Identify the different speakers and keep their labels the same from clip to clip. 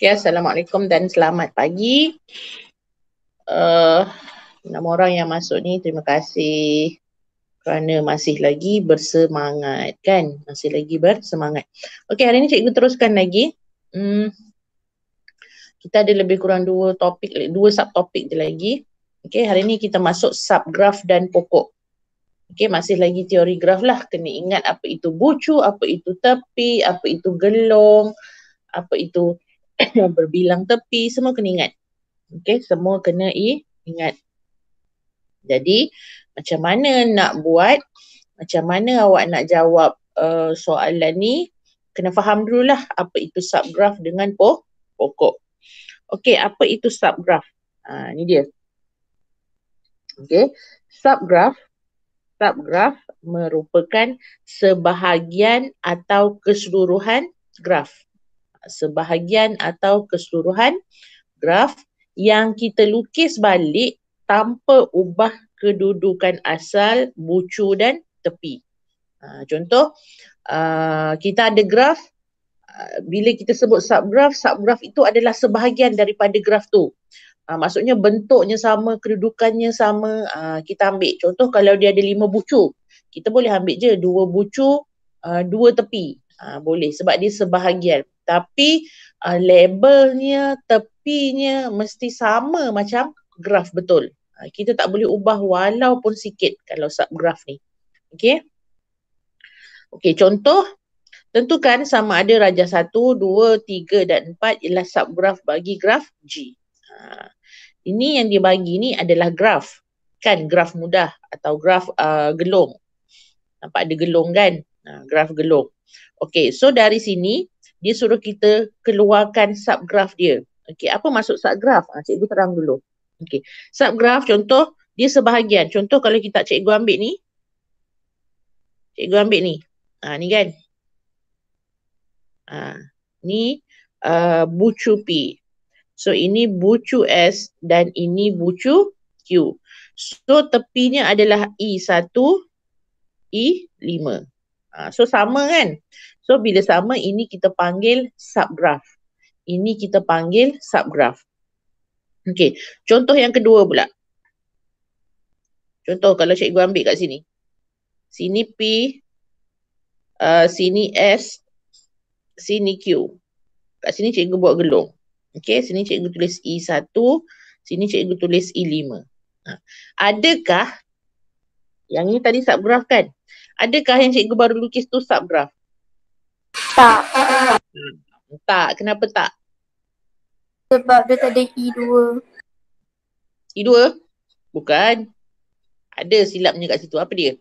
Speaker 1: Okay, Assalamualaikum dan selamat pagi. Nama orang yang masuk ni, terima kasih kerana masih lagi bersemangat kan. Masih lagi bersemangat. Okay, hari ni cikgu teruskan lagi. Kita ada lebih kurang dua subtopik je lagi. Okay, hari ni kita masuk subgraf dan pokok. Okay, masih lagi teori graf lah. Kena ingat apa itu bucu, apa itu tepi, apa itu gelong, apa itu berbilang tepi, semua kena ingat. Okay, semua kena ingat. Jadi, macam mana nak buat, macam mana awak nak jawab soalan ni, kena faham dululah apa itu subgraf dengan pokok. Okay, apa itu subgraf? Ni dia. Okay, subgraf merupakan sebahagian atau keseluruhan graf. Sebahagian atau keseluruhan graf yang kita lukis balik tanpa ubah kedudukan asal, bucu dan tepi. Contoh, kita ada graf, bila kita sebut subgraf itu adalah sebahagian daripada graf tu. Maksudnya bentuknya sama, kedudukannya sama, kita ambil. Contoh kalau dia ada 5 bucu, kita boleh ambil je 2 bucu, 2 tepi. Boleh sebab dia sebahagian. Tapi labelnya, tepinya mesti sama macam graf betul. Kita tak boleh ubah walaupun sikit kalau subgraf ni. Okey. Okey, contoh, tentukan sama ada rajah 1, 2, 3 dan 4 ialah subgraf bagi graf G. Ini yang dia bagi ni adalah graf. Kan graf mudah atau graf gelong. Nampak ada gelong kan? Graf gelong. Okey, so dari sini dia suruh kita keluarkan subgraf dia. Okey, apa maksud subgraf? Cikgu terang dulu. Okey, subgraf contoh dia sebahagian. Contoh kalau kita cikgu ambil ni. Cikgu ambil ni. Ni kan. Ni bucu P. So ini bucu S dan ini bucu Q. So tepinya adalah E1, E5. So sama kan? So bila sama ini kita panggil subgraf. Ini kita panggil subgraf. Okey, contoh yang kedua pula. Contoh kalau cikgu ambil kat sini. Sini P, sini S, sini Q. Kat sini cikgu buat gelong. Okey, sini cikgu tulis E1, sini cikgu tulis E5. Adakah, yang ini tadi subgraf kan? Adakah yang cikgu baru lukis tu subgraf?
Speaker 2: Tak.
Speaker 1: Tak, kenapa tak?
Speaker 2: Sebab dia tak ada E2.
Speaker 1: E2? Bukan. Ada silapnya kat situ. Apa dia?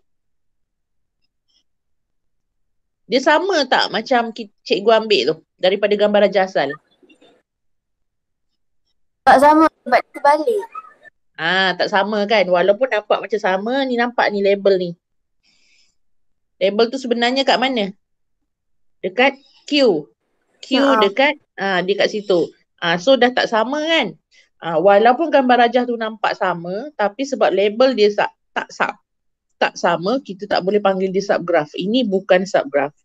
Speaker 1: Dia sama tak macam cikgu ambil tu daripada gambar rajah asal?
Speaker 2: Tak sama sebab dia terbalik.
Speaker 1: Tak sama kan? Walaupun nampak macam sama, ni nampak ni label ni. Label tu sebenarnya kat mana? Dekat Q. Q dekat, dia kat situ. So dah tak sama kan? Walaupun gambar rajah tu nampak sama, tapi sebab label dia tak sama, kita tak boleh panggil dia subgraf. Ini bukan subgraf.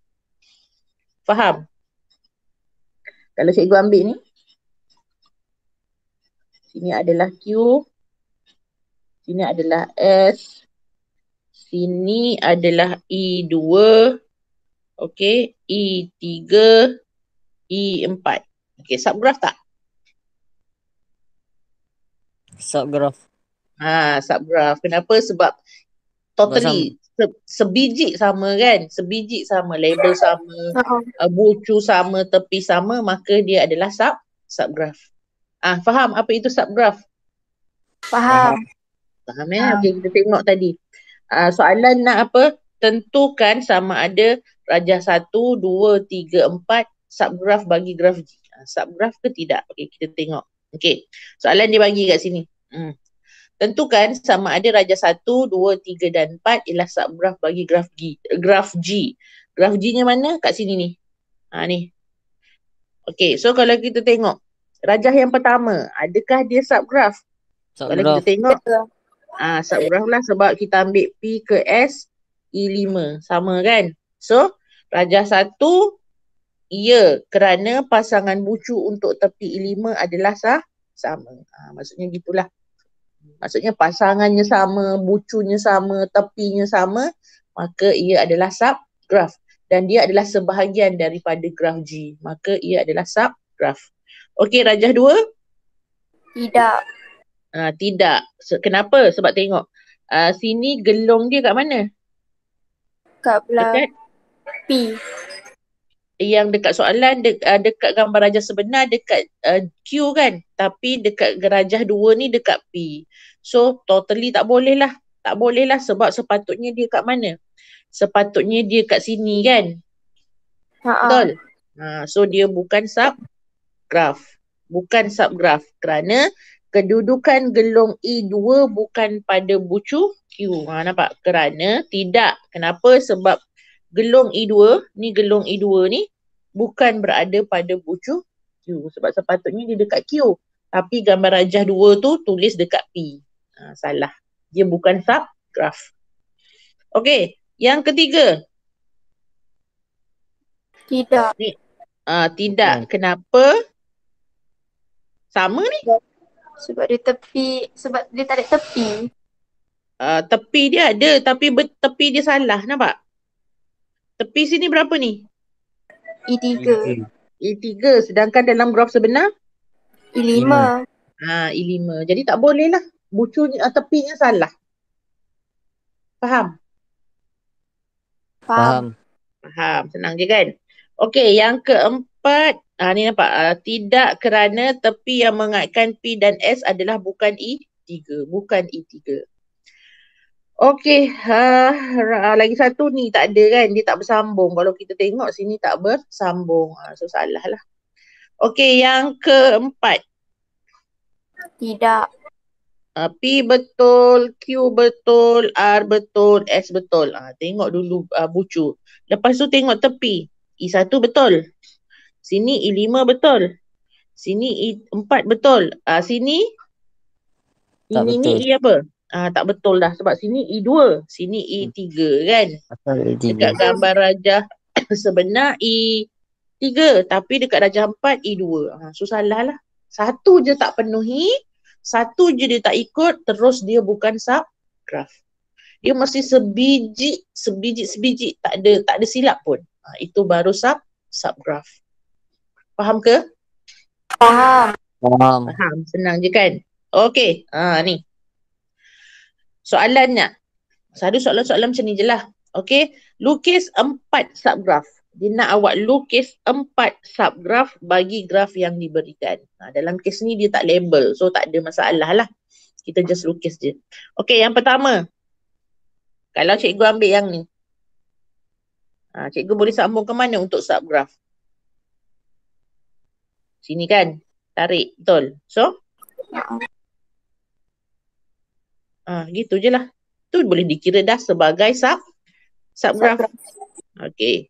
Speaker 1: Faham? Kalau cikgu ambil ni. Sini adalah Q. Sini adalah S. Sini adalah E2. Okey, E3, E4. Okey, subgraf tak?
Speaker 3: Subgraf.
Speaker 1: Subgraf. Kenapa? Sebab totally sebiji sama kan? Sebiji sama, label sama, bucu sama, tepi sama, maka dia adalah subgraf. Faham apa itu subgraf?
Speaker 2: Faham.
Speaker 1: Faham Okey, kita tengok tadi. Soalan nak apa? Tentukan sama ada rajah 1, 2, 3, 4 subgraf bagi graf G. Subgraf ke tidak? Okey, kita tengok. Okey, soalan dia bagi kat sini. Tentukan sama ada rajah 1, 2, 3 dan 4 ialah subgraf bagi graf G. Graf G-nya mana? Kat sini ni. Ni. Okey, so kalau kita tengok rajah yang pertama, adakah dia subgraf? Kalau kita tengok subgraf lah sebab kita ambil P ke S, E5. Sama kan? So, rajah 1 Ya, kerana pasangan bucu untuk tepi E5 adalah sama. Maksudnya gitulah. Maksudnya pasangannya sama, bucunya sama, tepinya sama, maka ia adalah subgraf. Dan dia adalah sebahagian daripada graf G. Maka ia adalah subgraf. Okey, rajah 2?
Speaker 2: Tidak.
Speaker 1: Tidak. Kenapa? Sebab tengok. Sini gelong dia kat mana?
Speaker 2: Kat belah
Speaker 1: Dekat
Speaker 2: P.
Speaker 1: yang dekat soalan dekat gambar rajah sebenar dekat Q kan, tapi dekat rajah 2 ni dekat P. So totally tak boleh lah. Tak boleh lah sebab sepatutnya dia kat mana? Sepatutnya dia kat sini kan? Betul? So dia bukan subgraf. Bukan subgraf kerana kedudukan gelong E2 bukan pada bucu Q. Nampak? Kerana tidak. Kenapa? Sebab gelong E2 ni bukan berada pada bucu Q. Sebab sepatutnya dia dekat Q. Tapi gambar rajah 2 tu tulis dekat P. Salah. Dia bukan subgraf. Okey. Yang ketiga.
Speaker 2: Tidak.
Speaker 1: Tidak. Kenapa? Sama ni.
Speaker 2: Sebab dia tepi. Sebab dia tak ada tepi.
Speaker 1: Tepi dia ada tapi tepi dia salah. Nampak? Tepi sini berapa ni?
Speaker 2: E3.
Speaker 1: E3. Sedangkan dalam graf sebenar?
Speaker 2: E5.
Speaker 1: E5. Jadi tak boleh lah. Bucunya, tepinya salah. Faham?
Speaker 2: Faham.
Speaker 1: Faham. Senang je kan? Okey, yang keempat. Ni nampak. Tidak kerana tepi yang mengaitkan P dan S adalah bukan E3. Bukan E3. Okey, lagi satu ni tak ada kan, dia tak bersambung. Kalau kita tengok sini tak bersambung. So salah lah. Okey, yang keempat.
Speaker 2: Tidak.
Speaker 1: P betul, Q betul, R betul, S betul. Tengok dulu bucu. Lepas tu tengok tepi. E1 betul. Sini E5 betul. Sini E4 betul. Sini
Speaker 3: Tak
Speaker 1: ini
Speaker 3: betul.
Speaker 1: E apa? Tak betul dah sebab sini E2, sini E3 kan. Dekat gambar rajah sebenar E3 tapi dekat rajah 4 E2. So salah lah. Satu je tak penuhi, satu je dia tak ikut, terus dia bukan subgraf. Dia mesti sebiji tak ada silap pun. Itu baru subgraf. Faham ke?
Speaker 2: Faham.
Speaker 1: Faham. Senang je kan? Okey. Ni. Soalannya. Satu soalan-soalan macam ni je lah. Okey. Lukis 4 subgraf. Dia nak awak lukis 4 subgraf bagi graf yang diberikan. Dalam kes ni dia tak label. So tak ada masalah lah. Kita just lukis je. Okey, yang pertama. Kalau cikgu ambil yang ni. Cikgu boleh sambung ke mana untuk subgraf? Sini kan? Tarik. Betul? So? Gitu je lah. Tu boleh dikira dah sebagai subgraf. Okey.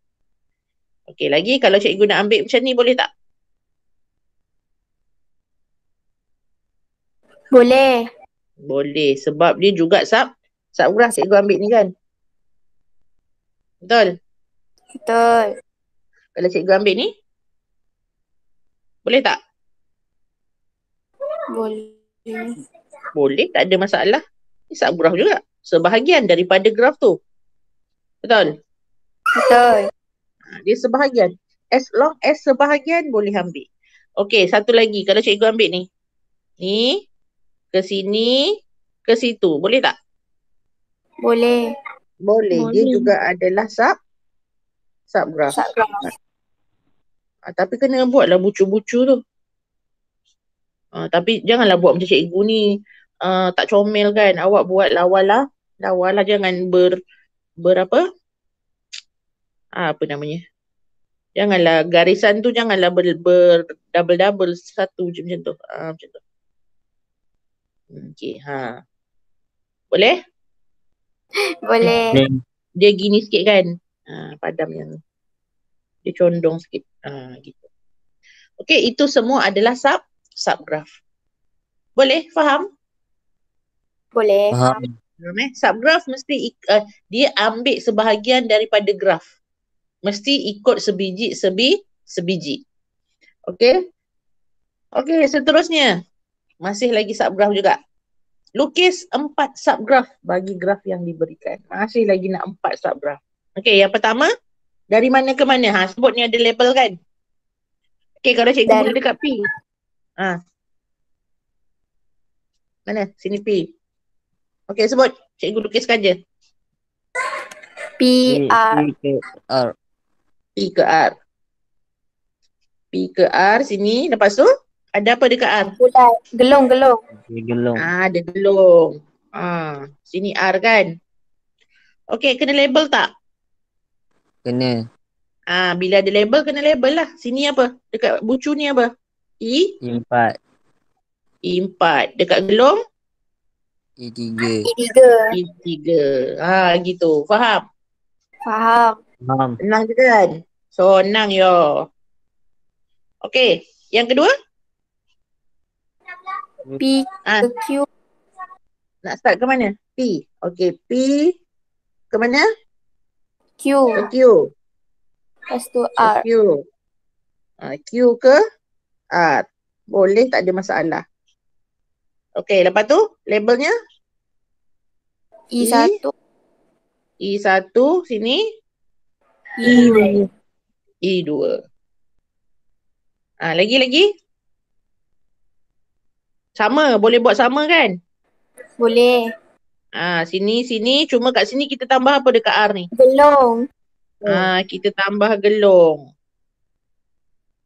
Speaker 1: Okey, lagi kalau cikgu nak ambil macam ni boleh tak?
Speaker 2: Boleh.
Speaker 1: Boleh. Sebab dia juga subgraf cikgu ambil ni kan? Betul?
Speaker 2: Betul.
Speaker 1: Kalau cikgu ambil ni? Boleh tak?
Speaker 2: Boleh.
Speaker 1: Boleh, tak ada masalah. Ni subgraf juga. Sebahagian daripada graf tu. Betul?
Speaker 2: Betul.
Speaker 1: Dia sebahagian. As long as sebahagian boleh ambil. Okey, satu lagi. Kalau cikgu ambil ni. Ni, ke sini, ke situ. Boleh tak?
Speaker 2: Boleh.
Speaker 1: Boleh. Dia juga adalah subgraf. Tapi kena buatlah bucu-bucu tu. Tapi janganlah buat macam cikgu ni. Tak comel kan. Awak buat lawa lah. Jangan apa? Apa namanya? Janganlah garisan tu janganlah double-double satu je macam tu. Macam tu. Okey, Boleh?
Speaker 2: Boleh.
Speaker 1: Dia gini sikit kan? Padam yang ni. Dia condong sikit. Gitu. Okey, itu semua adalah subgraf. Boleh? Faham?
Speaker 2: Boleh.
Speaker 3: Faham.
Speaker 1: Subgraf mesti dia ambil sebahagian daripada graf. Mesti ikut sebiji sebiji. Okey. Okey, seterusnya. Masih lagi subgraf juga. Lukis 4 subgraf bagi graf yang diberikan. Masih lagi nak 4 subgraf. Okey, yang pertama, dari mana ke mana? Sebut ni ada label kan? Okey, kalau cikgu boleh dekat P. Mana? Sini P. Okey, sebut. Cikgu lukiskan je.
Speaker 2: P, R.
Speaker 3: P, R.
Speaker 1: P ke R. P ke R sini. Lepas tu, ada apa dekat R?
Speaker 2: Bulat. Gelong-gelong.
Speaker 3: Gelong.
Speaker 1: Ada gelong. Sini R kan? Okey, kena label tak?
Speaker 3: Kena.
Speaker 1: Bila ada label, kena label lah. Sini apa? Dekat bucu ni apa?
Speaker 3: E4.
Speaker 1: E4. Dekat gelong?
Speaker 3: E3.
Speaker 2: E3.
Speaker 1: E3. Gitu. Faham?
Speaker 2: Faham.
Speaker 3: Faham.
Speaker 1: Senang je kan? Senang yo. Okey, yang kedua?
Speaker 2: P ke Q.
Speaker 1: Nak start ke mana? P. Okey, P ke mana?
Speaker 2: Q.
Speaker 1: Ke Q.
Speaker 2: Lepas tu
Speaker 1: Ke
Speaker 2: R.
Speaker 1: Q. Q ke R. Boleh, tak ada masalah. Okey, lepas tu labelnya?
Speaker 2: E1.
Speaker 1: E1 sini.
Speaker 2: E2.
Speaker 1: E2. Lagi-lagi? Sama, boleh buat sama kan?
Speaker 2: Boleh.
Speaker 1: Sini. Cuma kat sini kita tambah apa dekat R ni?
Speaker 2: Gelong.
Speaker 1: Kita tambah gelong.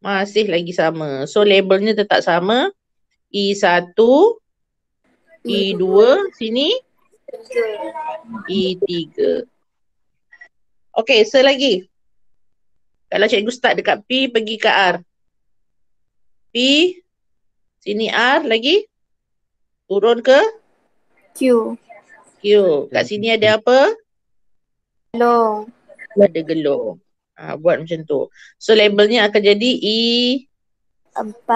Speaker 1: Masih lagi sama. So labelnya tetap sama. E1, E2, sini E3. Okey, selagi. Kalau cikgu start dekat P, pergi ke R. P, sini R lagi. Turun ke
Speaker 2: Q.
Speaker 1: Q. Kat sini ada apa?
Speaker 2: Gelong.
Speaker 1: Ada gelong. Buat macam tu. So labelnya akan jadi
Speaker 2: E4.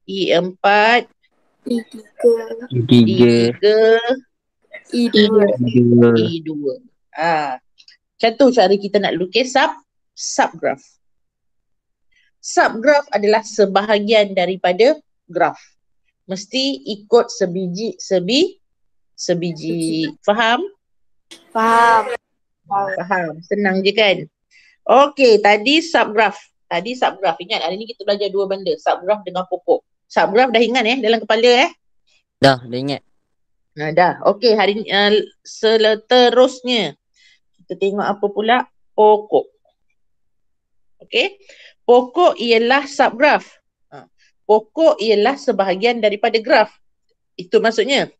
Speaker 1: E4,
Speaker 2: E3.
Speaker 3: E3.
Speaker 2: E2.
Speaker 1: E2. Macam tu cara kita nak lukis subgraf. Subgraf adalah sebahagian daripada graf. Mesti ikut sebiji. Faham?
Speaker 2: Faham.
Speaker 1: Faham. Senang je kan? Okey, tadi subgraf. Ingat hari ni kita belajar dua benda. Subgraf dengan pokok. Subgraf dah ingat dalam kepala
Speaker 3: Dah ingat.
Speaker 1: Dah. Okey, hari ni seterusnya kita tengok apa pula? Pokok. Okey. Pokok ialah subgraf. Pokok ialah sebahagian daripada graf. Itu maksudnya.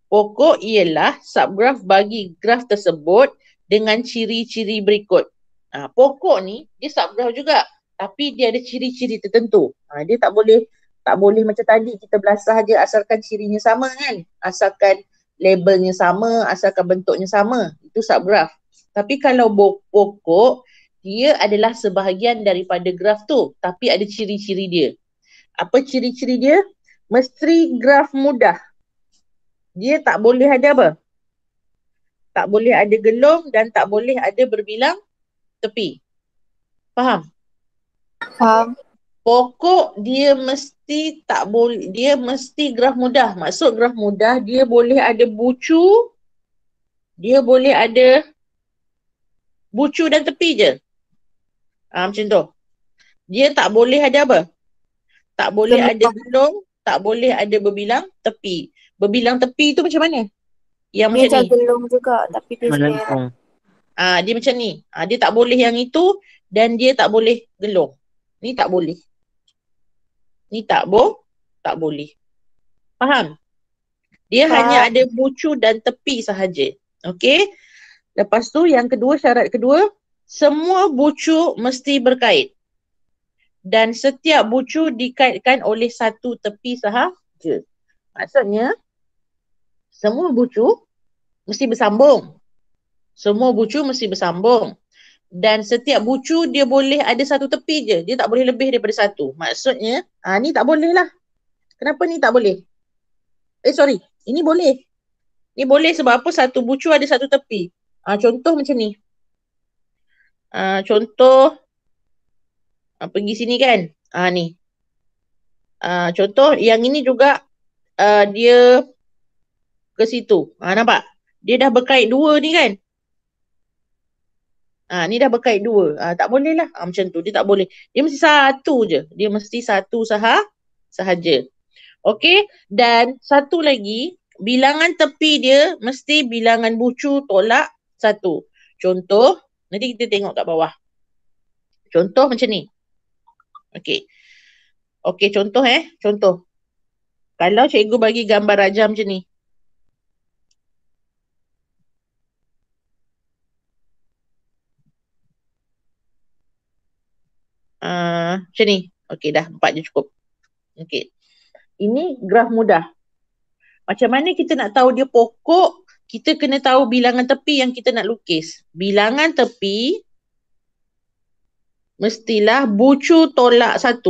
Speaker 1: Pokok ialah subgraf bagi graf tersebut dengan ciri-ciri berikut. Pokok ni dia subgraf juga, tapi dia ada ciri-ciri tertentu. Dia tak boleh macam tadi kita belasah je asalkan cirinya sama kan. Asalkan labelnya sama, asalkan bentuknya sama. Itu subgraf. Tapi kalau pokok, dia adalah sebahagian daripada graf tu, tapi ada ciri-ciri dia. Apa ciri-ciri dia? Mesti graf mudah. Dia tak boleh ada apa? Tak boleh ada gelong dan tak boleh ada berbilang tepi. Faham?
Speaker 2: Faham.
Speaker 1: Pokok dia mesti graf mudah. Maksud graf mudah, dia boleh ada bucu, dia boleh ada bucu dan tepi je. Macam tu. Dia tak boleh ada apa? Tak boleh ada gelong, tak boleh ada berbilang tepi. Berbilang tepi tu macam mana? Yang
Speaker 2: Dia
Speaker 1: macam
Speaker 2: macam
Speaker 1: ni.
Speaker 2: gelong juga tapi dia seberat.
Speaker 3: Melengkung.
Speaker 1: Dia macam ni. Dia tak boleh yang itu dan dia tak boleh gelong. Ni tak boleh. Ni tak boleh. Faham? Dia hanya ada bucu dan tepi sahaja. Okey? Lepas tu yang kedua, syarat kedua, semua bucu mesti berkait. Dan setiap bucu dikaitkan oleh satu tepi sahaja. Maksudnya, semua bucu mesti bersambung. Semua bucu mesti bersambung. Dan setiap bucu dia boleh ada satu tepi je. Dia tak boleh lebih daripada satu. Maksudnya, ni tak boleh lah. Kenapa ni tak boleh? Sorry. Ini boleh. Ni boleh sebab apa? Satu bucu ada satu tepi. Contoh macam ni. Contoh Pergi sini kan. Ni. Contoh yang ini juga dia ke situ. Nampak? Dia dah berkait dua ni kan. Ni dah berkait dua. Tak boleh lah. Macam tu. Dia tak boleh. Dia mesti satu je. Dia mesti satu sahaja. Okey. Dan satu lagi. Bilangan tepi dia mesti bilangan bucu tolak satu. Contoh. Nanti kita tengok kat bawah. Contoh macam ni. Okey. Okey, contoh Contoh. Kalau cikgu bagi gambar raja macam ni. Macam ni. Okey, dah 4 je cukup. Okey. Ini graf mudah. Macam mana kita nak tahu dia pokok? Kita kena tahu bilangan tepi yang kita nak lukis. Bilangan tepi mestilah bucu tolak 1.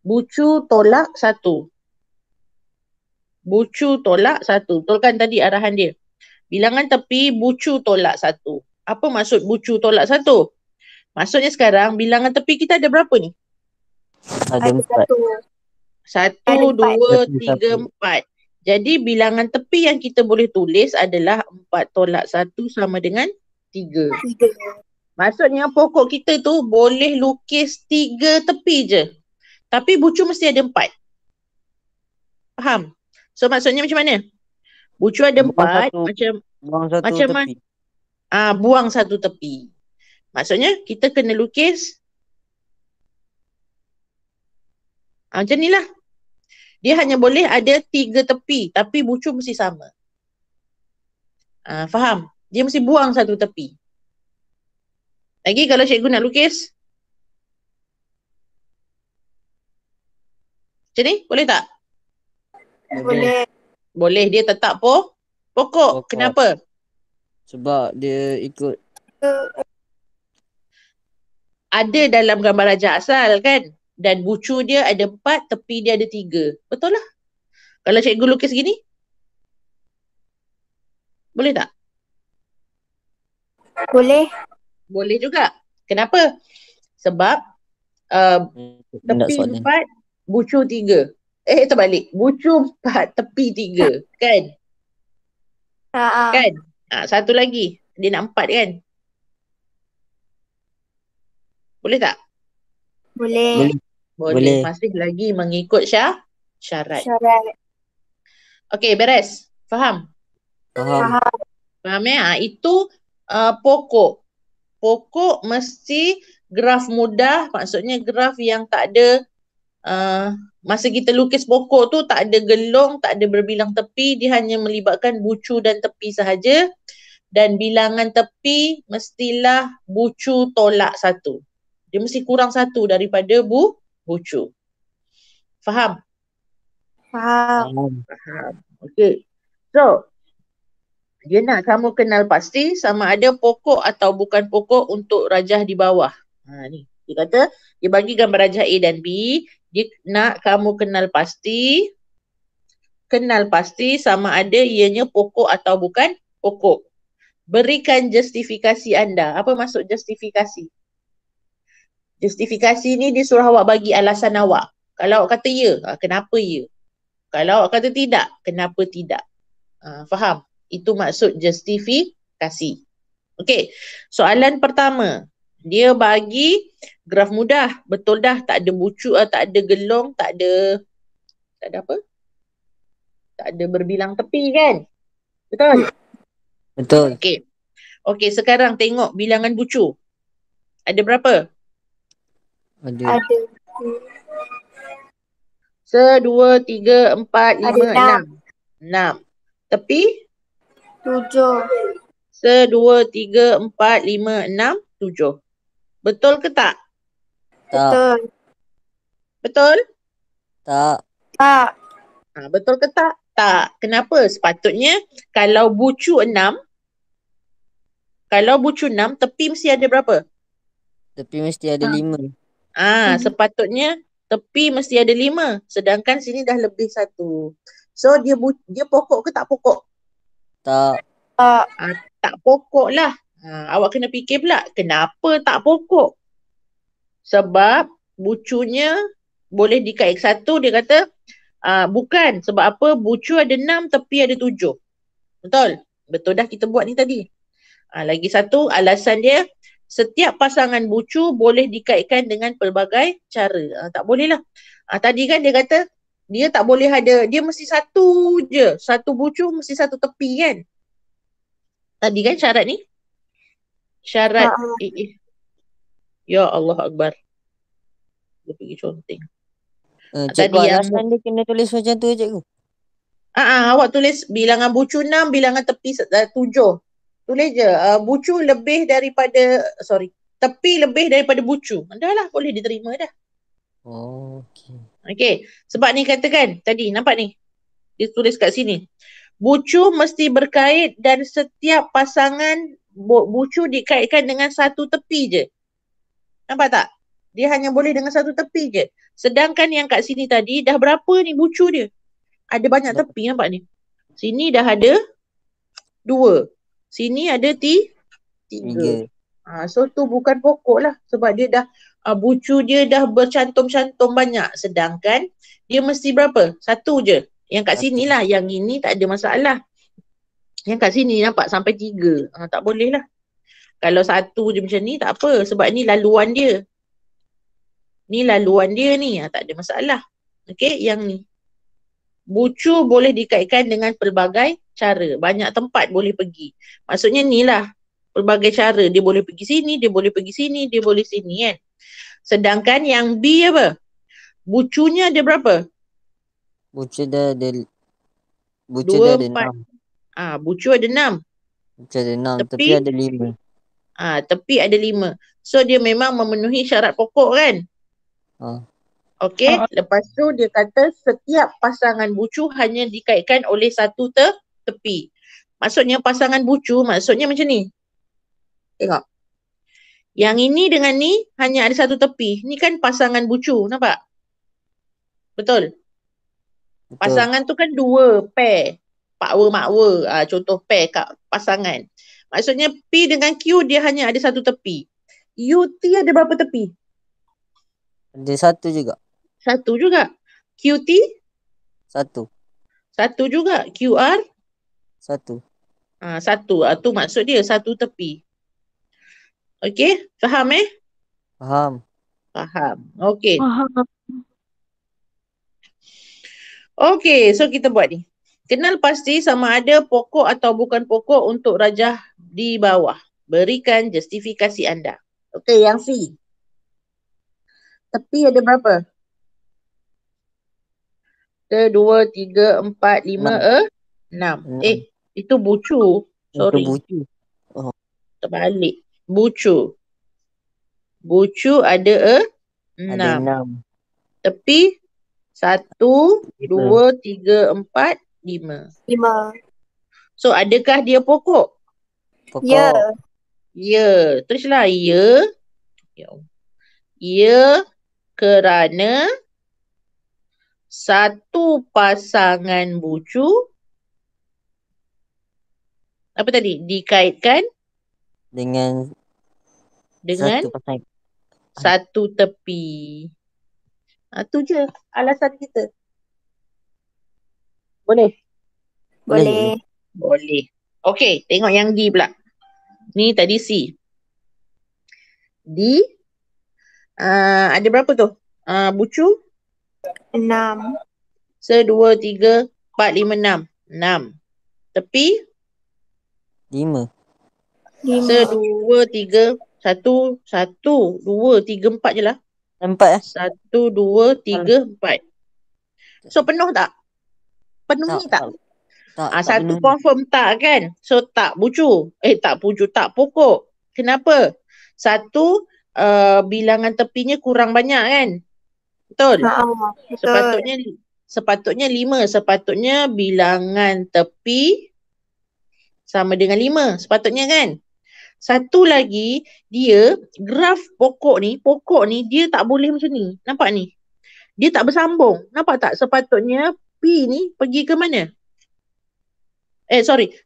Speaker 1: Bucu tolak 1. Bucu tolak 1. Betul kan tadi arahan dia? Bilangan tepi bucu tolak 1. Apa maksud bucu tolak 1? Maksudnya sekarang bilangan tepi kita ada berapa ni?
Speaker 3: Ada 4.
Speaker 1: 1,
Speaker 2: Ada
Speaker 1: 2, 3,
Speaker 3: empat.
Speaker 1: 4. Jadi bilangan tepi yang kita boleh tulis adalah 4 tolak 1 sama dengan 3.
Speaker 2: 3.
Speaker 1: Maksudnya pokok kita tu boleh lukis 3 tepi je. Tapi bucu mesti ada 4. Faham? So maksudnya macam mana? Bucu ada 4.
Speaker 3: Buang satu
Speaker 1: macam
Speaker 3: tepi.
Speaker 1: buang satu tepi. Maksudnya kita kena lukis macam ni lah. Dia hanya boleh ada 3 tepi. Tapi bucu mesti sama. Faham? Dia mesti buang satu tepi. Lagi kalau cikgu nak lukis. Macam ni? Boleh tak?
Speaker 2: Boleh.
Speaker 1: Boleh. Dia tetap pokok. Kenapa?
Speaker 3: Sebab dia ikut.
Speaker 1: Ada dalam gambar raja asal kan? Dan bucu dia ada 4, tepi dia ada 3. Betul lah. Kalau cikgu lukis gini. Boleh tak?
Speaker 2: Boleh.
Speaker 1: Boleh juga. Kenapa? Sebab tepi 4, bucu 3. Terbalik. Bucu 4, tepi 3. Kan? Kan? Satu lagi. Dia nak 4 kan? Boleh tak?
Speaker 2: Boleh.
Speaker 1: Boleh. Masih lagi mengikut syarat. Okey, beres. Faham?
Speaker 3: Faham.
Speaker 1: Faham ya? Itu pokok. Pokok mesti graf mudah. Maksudnya graf yang tak ada masa kita lukis pokok tu tak ada gelong, tak ada berbilang tepi. Dia hanya melibatkan bucu dan tepi sahaja. Dan bilangan tepi mestilah bucu tolak 1. Dia mesti kurang 1 daripada bucu. Faham?
Speaker 2: Faham.
Speaker 1: Okey. So, dia nak kamu kenal pasti sama ada pokok atau bukan pokok untuk rajah di bawah. Ni. Dia kata, dia bagi gambar rajah A dan B. Dia nak kamu kenal pasti sama ada ianya pokok atau bukan pokok. Berikan justifikasi anda. Apa maksud justifikasi? Justifikasi ni dia suruh awak bagi alasan awak. Kalau awak kata ya, kenapa ya? Kalau awak kata tidak, kenapa tidak? Faham? Itu maksud justifikasi. Okey, soalan pertama. Dia bagi graf mudah. Betul dah, tak ada bucu, tak ada gelong, tak ada apa? Tak ada berbilang tepi kan? Betul?
Speaker 3: Betul.
Speaker 1: Okey, sekarang tengok bilangan bucu. Ada berapa?
Speaker 3: Ada.
Speaker 1: 1, 2, 3, 4, 5, 6. Tepi?
Speaker 2: 7.
Speaker 1: 1, 2, 3, 4, 5, 6, 7. Betul ke tak?
Speaker 3: Tak.
Speaker 1: Betul?
Speaker 3: Tak.
Speaker 1: Betul ke tak? Tak. Kenapa? Sepatutnya kalau bucu 6, tepi mesti ada berapa?
Speaker 3: Tepi mesti ada 5.
Speaker 1: Sepatutnya tepi mesti ada 5. Sedangkan sini dah lebih 1. So dia pokok ke tak pokok?
Speaker 3: Tak.
Speaker 1: Tak pokok lah. Awak kena fikir pula kenapa tak pokok? Sebab bucunya boleh dikait satu, dia kata bukan. Sebab apa? Bucu ada 6, tepi ada 7. Betul? Betul dah kita buat ni tadi. Lagi satu, alasan dia, setiap pasangan bucu boleh dikaitkan dengan pelbagai cara. Tak boleh lah. Tadi kan dia kata, dia tak boleh ada, dia mesti satu je. Satu bucu mesti satu tepi kan? Tadi kan syarat ni? Syarat, ya Allah Akbar. Dia pergi conteng.
Speaker 3: Cikgu
Speaker 1: Tadi yang
Speaker 3: alasan dia kena tulis macam tu cikgu.
Speaker 1: awak tulis bilangan bucu 6, bilangan tepi 7. Tulis je, bucu lebih daripada, tepi lebih daripada bucu. Dah lah, boleh diterima dah.
Speaker 3: Oh, okey.
Speaker 1: Okey, sebab ni katakan tadi, nampak ni? Dia tulis kat sini. Bucu mesti berkait dan setiap pasangan bucu dikaitkan dengan satu tepi je. Nampak tak? Dia hanya boleh dengan satu tepi je. Sedangkan yang kat sini tadi, dah berapa ni bucu dia? Ada banyak tepi, nampak ni? Sini dah ada 2. Sini ada 3. So tu bukan pokok lah. Sebab dia dah, bucu dia dah bercantum-cantum banyak. Sedangkan dia mesti berapa? Satu je. Yang kat sini lah. Yang ini tak ada masalah. Yang kat sini nampak sampai 3. Tak boleh lah. Kalau satu je macam ni tak apa. Sebab ni laluan dia. Ni laluan dia ni. Tak ada masalah. Okey, yang ni. Bucu boleh dikaitkan dengan pelbagai cara. Banyak tempat boleh pergi. Maksudnya ni lah. Pelbagai cara. Dia boleh pergi sini, dia boleh pergi sini, dia boleh sini kan. Sedangkan yang B apa? Bucunya ada berapa?
Speaker 3: Bucu dah ada
Speaker 1: 2, 4.
Speaker 3: 6.
Speaker 1: Bucu ada 6.
Speaker 3: Bucu ada 6, tepi ada 5.
Speaker 1: Tepi ada 5. So dia memang memenuhi syarat pokok kan? Okey, lepas tu dia kata setiap pasangan bucu hanya dikaitkan oleh satu tepi. Maksudnya pasangan bucu, maksudnya macam ni. Tengok. Yang ini dengan ni hanya ada satu tepi. Ni kan pasangan bucu, nampak? Betul? Pasangan tu kan 2 pair. Pakwa-makwa, contoh pair kat pasangan. Maksudnya P dengan Q dia hanya ada satu tepi. UT ada berapa tepi?
Speaker 3: Ada 1 juga.
Speaker 1: 1 juga. QT?
Speaker 3: 1.
Speaker 1: 1 juga. QR?
Speaker 3: 1.
Speaker 1: 1. Tu maksud dia, satu tepi. Okey, faham
Speaker 3: Faham.
Speaker 1: Faham. Okey. Okey, so kita buat ni. Kenal pasti sama ada pokok atau bukan pokok untuk rajah di bawah. Berikan justifikasi anda. Okey, yang C. Tepi ada berapa? 1, 2, 3, 4, 5, 6. Itu bucu. Sorry.
Speaker 3: Itu bucu.
Speaker 1: Terbalik. Bucu. Bucu ada 6.
Speaker 3: Ada 6.
Speaker 1: Tepi 1, 2, 3, 4, 5.
Speaker 2: 5.
Speaker 1: So adakah dia pokok?
Speaker 3: Pokok.
Speaker 1: Ya. Teruslah ya. Ya kerana satu pasangan bucu apa tadi? Dikaitkan
Speaker 3: Dengan satu pasangan.
Speaker 1: satu tepi. Tu je alasan kita. Boleh? Boleh. Okey, tengok yang D pula. Ni tadi C. D ada berapa tu? Bucu?
Speaker 2: 6.
Speaker 1: 1, 2, 3, 4, 5, 6. 6. Tepi?
Speaker 3: 5.
Speaker 1: 1, 2, 3, 1, 2, 3, 4 je lah.
Speaker 3: 4
Speaker 1: 1, 2, 3, 4. So penuh tak? Penuhi tak? Satu confirm tak kan? So tak bucu. Tak bucu, tak pokok. Kenapa? Satu, bilangan tepinya kurang banyak kan? Betul?
Speaker 2: Betul.
Speaker 1: Sepatutnya 5. Sepatutnya bilangan tepi sama dengan 5. Sepatutnya kan? Satu lagi, dia graf pokok ni dia tak boleh macam ni. Nampak ni? Dia tak bersambung. Nampak tak? Sepatutnya P ni pergi ke mana?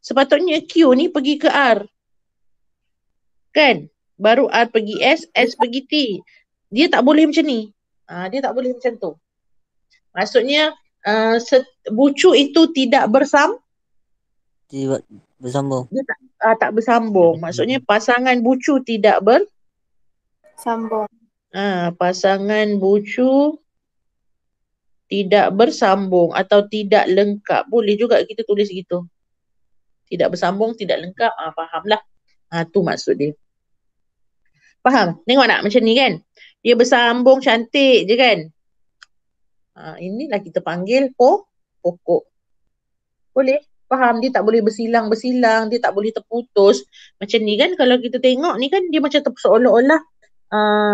Speaker 1: Sepatutnya Q ni pergi ke R. Kan? Baru R pergi S, S pergi T. dia tak boleh macam ni. Dia tak boleh macam tu. Maksudnya bucu itu tidak
Speaker 3: Tidak bersambung.
Speaker 1: dia tak bersambung. Maksudnya pasangan bucu tidak
Speaker 2: Sambung.
Speaker 1: pasangan bucu tidak bersambung atau tidak lengkap. Boleh juga kita tulis gitu. Tidak bersambung, tidak lengkap. Fahamlah. Tu maksud dia. Faham? Tengok tak macam ni kan? Dia bersambung cantik je kan? Inilah kita panggil pokok. Boleh? Faham? Dia tak boleh bersilang-bersilang. Dia tak boleh terputus. Macam ni kan kalau kita tengok ni kan dia macam seolah-olah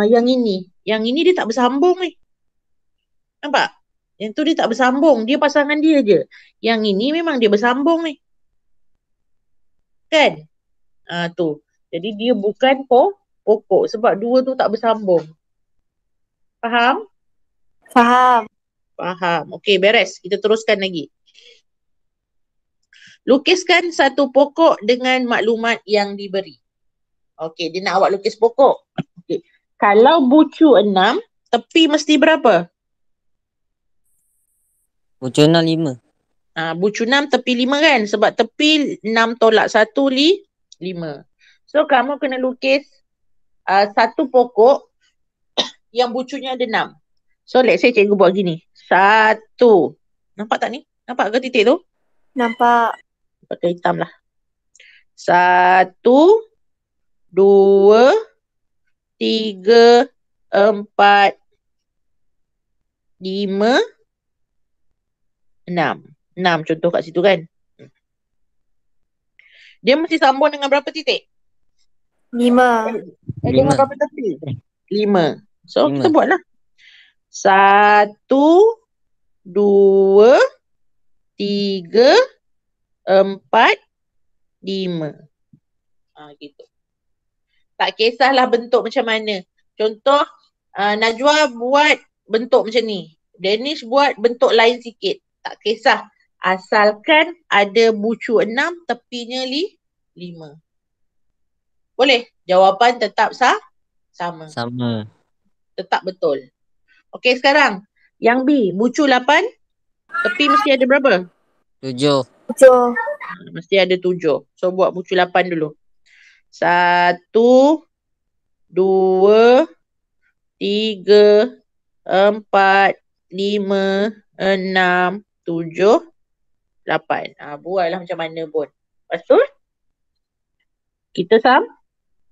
Speaker 1: yang ini. Yang ini dia tak bersambung ni. Nampak? Yang tu dia tak bersambung. Dia pasangan dia je. Yang ini memang dia bersambung ni. Kan? Tu. Jadi dia bukan pokok. Sebab dua tu tak bersambung. Faham?
Speaker 2: Faham.
Speaker 1: Faham. Okey, beres. Kita teruskan lagi. Lukiskan satu pokok dengan maklumat yang diberi. Okey, dia nak awak lukis pokok. Okey. Kalau bucu 6, tepi mesti berapa?
Speaker 3: Bucu 6 5.
Speaker 1: Bucu 6 tepi 5 kan? Sebab tepi 6 tolak 1 5. So kamu kena lukis satu pokok yang bucunya ada 6. So let's say cikgu buat gini. 1. Nampak tak ni? Nampak ke titik tu?
Speaker 2: Nampak.
Speaker 1: Pakai hitam lah. 1, 2, 3, 4, 5, 6. 6 contoh kat situ kan. Dia mesti sambung dengan berapa titik?
Speaker 2: 5.
Speaker 1: Dengan berapa tepi? 5. So
Speaker 3: 5.
Speaker 1: kita buatlah. 1, 2, 3, 4, 5. Gitu. Tak kisahlah bentuk macam mana. Contoh, Najwa buat bentuk macam ni. Danish buat bentuk lain sikit. Tak kisah. Asalkan ada bucu 6, tepinya 5. Boleh? Jawapan tetap sama.
Speaker 3: Sama.
Speaker 1: Tetap betul. Okey, sekarang. Yang B, bucu 8, tepi mesti ada berapa?
Speaker 3: 7.
Speaker 2: 7.
Speaker 1: Mesti ada 7. So, buat bucu 8 dulu. 1, 2, 3, 4, 5, 6, 7, 8. Buatlah macam mana pun. Lepas tu, kita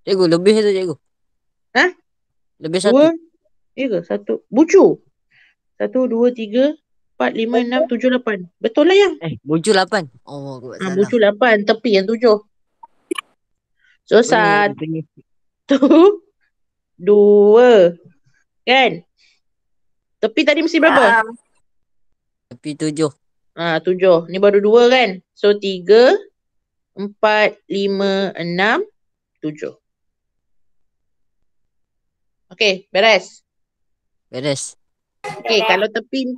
Speaker 3: Cikgu, lebih tu cikgu. Lebih
Speaker 1: 2,
Speaker 3: 1.
Speaker 1: ya ke? 1. Bucu. 1, 2, 3, 4, 5, 6, 7, 8. Betul lah yang.
Speaker 3: Bucu 8. Oh, aku buat salah.
Speaker 1: Bucu 8, tepi yang 7. So, 1, 2. Kan? Tepi tadi mesti berapa?
Speaker 3: Tepi 7.
Speaker 1: 7. Ni baru 2 kan? So, 3, 4, 5, 6, 7. Okey, beres.
Speaker 3: Beres.
Speaker 1: Okey, kalau tepi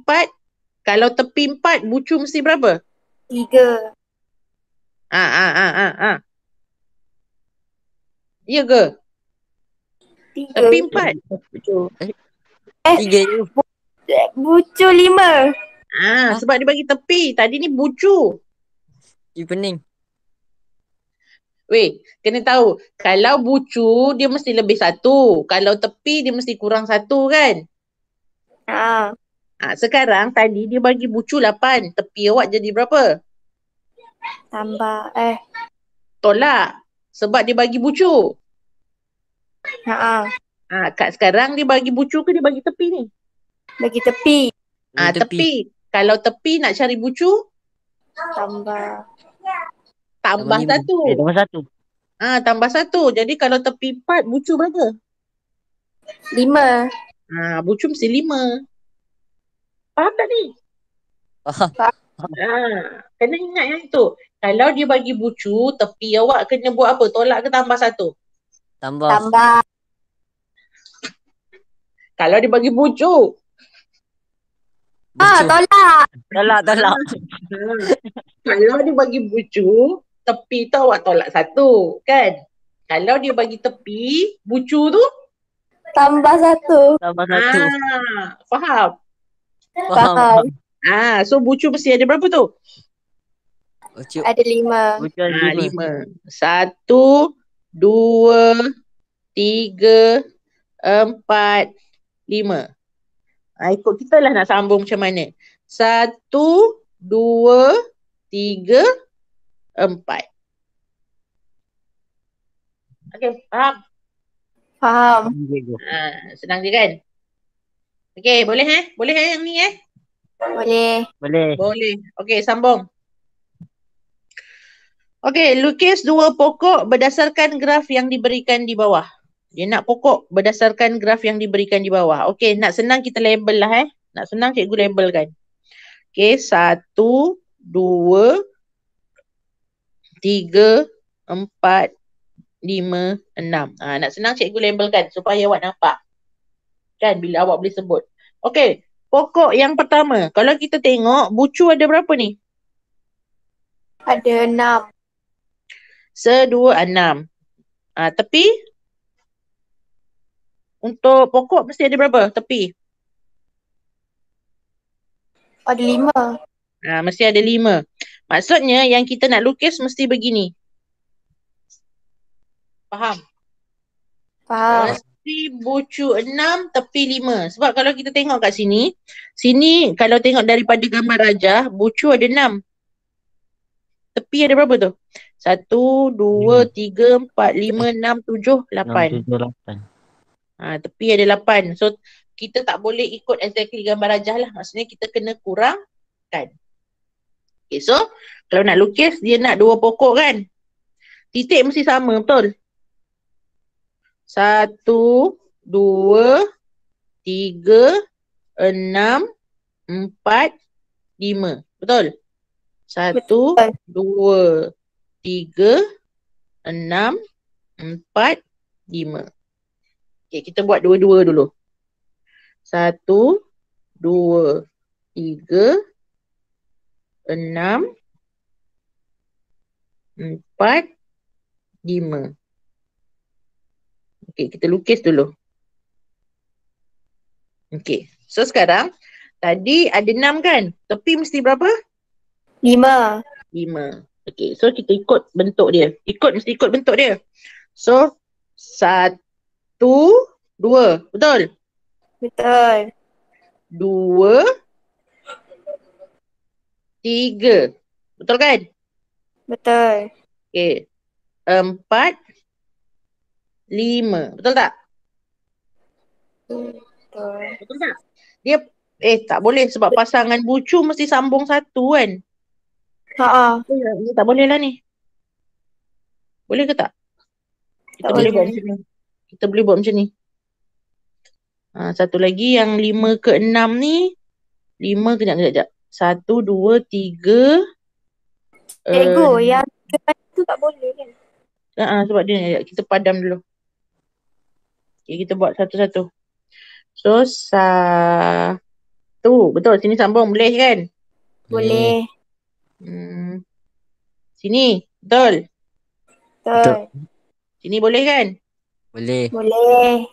Speaker 1: 4, bucu mesti berapa?
Speaker 2: 3.
Speaker 1: Ya ke?
Speaker 2: 3.
Speaker 1: Tepi 4.
Speaker 3: 3 cikgu.
Speaker 2: Bucu 5.
Speaker 1: Sebab dia bagi tepi. Tadi ni bucu.
Speaker 3: Pening.
Speaker 1: Weh, kena tahu. Kalau bucu, dia mesti lebih 1. Kalau tepi, dia mesti kurang 1 kan? Sekarang tadi dia bagi bucu 8. Tepi awak jadi berapa?
Speaker 2: Tambah.
Speaker 1: Tolak. Sebab dia bagi bucu. Kat sekarang dia bagi bucu ke dia bagi tepi ni?
Speaker 2: Bagi tepi.
Speaker 1: Tepi. Kalau tepi nak cari bucu?
Speaker 2: Tambah.
Speaker 1: Tambah 1.
Speaker 3: Tambah 1.
Speaker 1: Tambah 1. Jadi kalau tepi 4, bucu berapa?
Speaker 2: 5.
Speaker 1: Bucu mesti 5. Faham tak ni?
Speaker 3: Faham.
Speaker 1: Kena ingat yang tu. Kalau dia bagi bucu, tepi awak kena buat apa? Tolak ke tambah 1?
Speaker 3: Tambah.
Speaker 1: Kalau dia bagi bucu.
Speaker 2: Tolak.
Speaker 3: Tolak.
Speaker 1: Kalau dia bagi bucu, tepi tu awak tolak 1. Kan? Kalau dia bagi tepi, bucu tu?
Speaker 2: Tambah 1.
Speaker 3: Tambah 1.
Speaker 1: Faham?
Speaker 2: Faham.
Speaker 1: So bucu mesti ada berapa tu?
Speaker 3: Bucu.
Speaker 2: Ada 5.
Speaker 3: Bucu ada 5.
Speaker 1: 5. 1, 2, 3, 4, 5. Ikut kita lah nak sambung macam mana. 1, 2, 3, 4. Okey, faham?
Speaker 2: Faham.
Speaker 1: Senang je kan? Okey, boleh Boleh yang ni
Speaker 2: Boleh.
Speaker 3: Boleh.
Speaker 1: Boleh. Okey, sambung. Okey, lukis 2 pokok berdasarkan graf yang diberikan di bawah. Dia nak pokok berdasarkan graf yang diberikan di bawah. Okey, nak senang kita label lah Nak senang cikgu labelkan. Okey, 1, 2, 3, 4, 5, 6. Nak senang cikgu labelkan supaya awak nampak. Kan bila awak boleh sebut. Okey, pokok yang pertama. Kalau kita tengok, bucu ada berapa ni?
Speaker 2: Ada 6.
Speaker 1: 1, 2, 6. Tepi? Untuk pokok mesti ada berapa tepi?
Speaker 2: Ada 5.
Speaker 1: Mesti ada 5. Maksudnya yang kita nak lukis mesti begini. Faham?
Speaker 2: Faham.
Speaker 1: Mesti bucu 6, tepi 5. Sebab kalau kita tengok kat sini, kalau tengok daripada gambar rajah, bucu ada 6. Tepi ada berapa tu? 1, 2, 3, 4, 5, 6, 7, 8.
Speaker 3: 6, 7, 8.
Speaker 1: Tepi ada 8. So, kita tak boleh ikut exactly gambar rajah lah. Maksudnya kita kena kurangkan. Okay, so kalau nak lukis, dia nak 2 pokok kan? Titik mesti sama, betul? 1, 2, 3, 6, 4, 5. Betul? 1, 2, 3, 6, 4, 5. Okay, kita buat dua-dua dulu. 1, 2, 3, 6, 4, 5. Okay, kita lukis dulu. Okay, so sekarang tadi ada 6 kan? Tepi mesti berapa?
Speaker 2: 5.
Speaker 1: 5. Okay, so kita ikut bentuk dia. Mesti ikut bentuk dia. So, 1, 2. Betul?
Speaker 2: Betul.
Speaker 1: 2, 3. Betul kan?
Speaker 2: Betul.
Speaker 1: Okay. 4, 5. Betul tak?
Speaker 2: Betul.
Speaker 1: Betul tak? Dia tak boleh sebab pasangan bucu mesti sambung satu kan? Ni tak boleh lah ni. Boleh ke tak? Kita
Speaker 2: Tak
Speaker 1: boleh buat
Speaker 2: boleh.
Speaker 1: macam ni. Kita boleh buat macam ni. Satu lagi yang 5 ke 6 ni. 5 kejap. 1, 2, 3.
Speaker 2: Ego yang tu tak boleh kan?
Speaker 1: Sebab dia kita padam dulu. Okay, kita buat satu-satu. So, 1. Betul, sini sambung boleh kan?
Speaker 2: Boleh.
Speaker 1: Sini, betul?
Speaker 2: Betul.
Speaker 1: Sini boleh kan?
Speaker 3: Boleh.
Speaker 2: Boleh.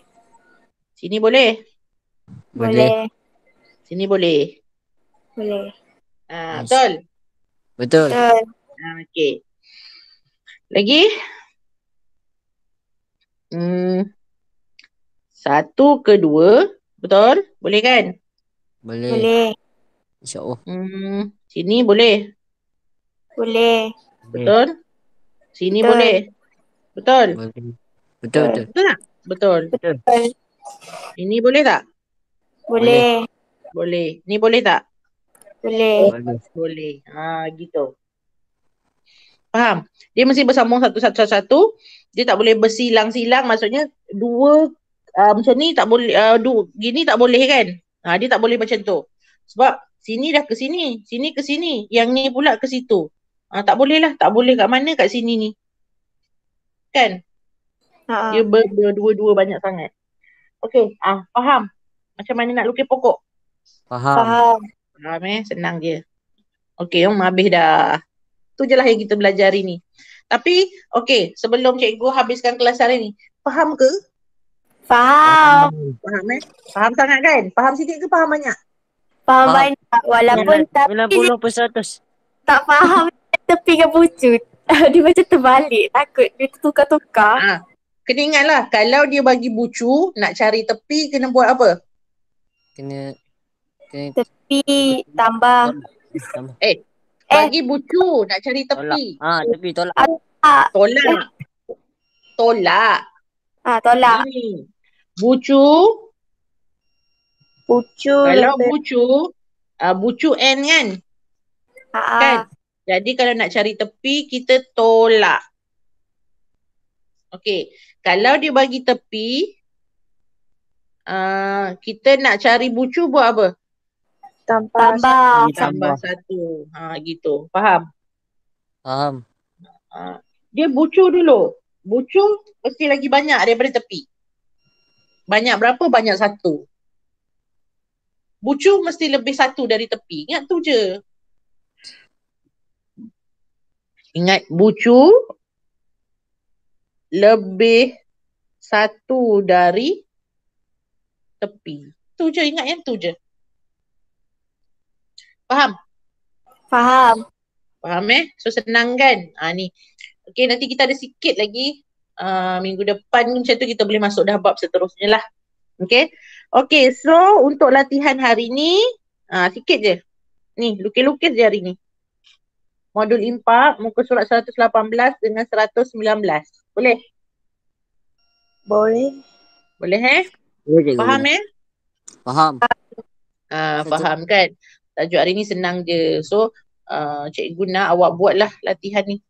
Speaker 1: Sini boleh?
Speaker 2: Boleh.
Speaker 1: Sini boleh?
Speaker 2: Boleh.
Speaker 1: Betul?
Speaker 3: Betul.
Speaker 2: Betul.
Speaker 1: Okey. Lagi? 1 ke 2. Betul? Boleh kan?
Speaker 3: Boleh.
Speaker 2: Boleh.
Speaker 3: InsyaAllah.
Speaker 1: Sini boleh?
Speaker 2: Boleh.
Speaker 1: Betul? Sini
Speaker 2: Betul.
Speaker 1: boleh? Betul?
Speaker 3: Boleh. Betul.
Speaker 1: Betul tak? Betul.
Speaker 3: Betul.
Speaker 1: Ini boleh tak?
Speaker 2: Boleh.
Speaker 1: Boleh. Ni boleh tak?
Speaker 2: Boleh.
Speaker 1: Boleh. Gitu. Faham? Dia mesti bersambung satu-satu. Dia tak boleh bersilang-silang. Maksudnya dua macam ni tak boleh. Gini tak boleh kan? Dia tak boleh macam tu. Sebab sini dah ke sini. Sini ke sini. Yang ni pula ke situ. Tak boleh lah. Tak boleh kat mana kat sini ni. Kan? Dia berdua-dua banyak sangat. Okey. Faham? Macam mana nak lukis pokok?
Speaker 3: Faham.
Speaker 1: Faham senang je. Okey, habis dah. Tu je lah yang kita belajar hari ni. Tapi, okey, sebelum cikgu habiskan kelas hari ni, faham ke?
Speaker 2: Faham.
Speaker 1: Faham Faham sangat kan? Faham sikit ke faham banyak?
Speaker 2: Faham
Speaker 3: Faham.
Speaker 2: banyak. Walaupun tapi
Speaker 3: 90%.
Speaker 2: tak faham tepi ke pucut. Dia macam terbalik. Takut dia tertukar-tukar.
Speaker 1: Ah, kena ingatlah, kalau dia bagi bucu, nak cari tepi kena buat apa?
Speaker 3: Kena
Speaker 2: Tepi tambah.
Speaker 3: tambah.
Speaker 1: Bagi bucu, nak cari
Speaker 3: Tolak.
Speaker 1: tepi.
Speaker 3: Tepi tolak.
Speaker 1: Tolak. Tolak.
Speaker 2: Tolak.
Speaker 1: Ini. Bucu,
Speaker 2: Pucu.
Speaker 1: kalau bucu N kan? Kan? Jadi kalau nak cari tepi, kita tolak. Okey. Kalau dia bagi tepi, kita nak cari bucu buat apa?
Speaker 2: Tambah.
Speaker 1: Tambah satu. Gitu. Faham?
Speaker 3: Faham.
Speaker 1: Dia bucu dulu. Bucu mesti lagi banyak daripada tepi. Banyak berapa? Banyak satu. Bucu mesti lebih satu dari tepi. Ingat tu je. Ingat bucu lebih satu dari tepi. Tu je, ingat yang tu je. Faham?
Speaker 2: Faham.
Speaker 1: Faham So senang kan? Ni. Okay, nanti kita ada sikit lagi. Minggu depan macam tu kita boleh masuk dah bab seterusnya lah. Okay. Okay, so untuk latihan hari ni, sikit je. Ni, lukis-lukis je hari ni. Modul impak, muka surat 118 dengan 119. Boleh?
Speaker 2: Boleh.
Speaker 1: Boleh Faham
Speaker 3: Faham.
Speaker 1: Faham kan? Tajuk hari ni senang je. So, cikgu nak awak buatlah latihan ni.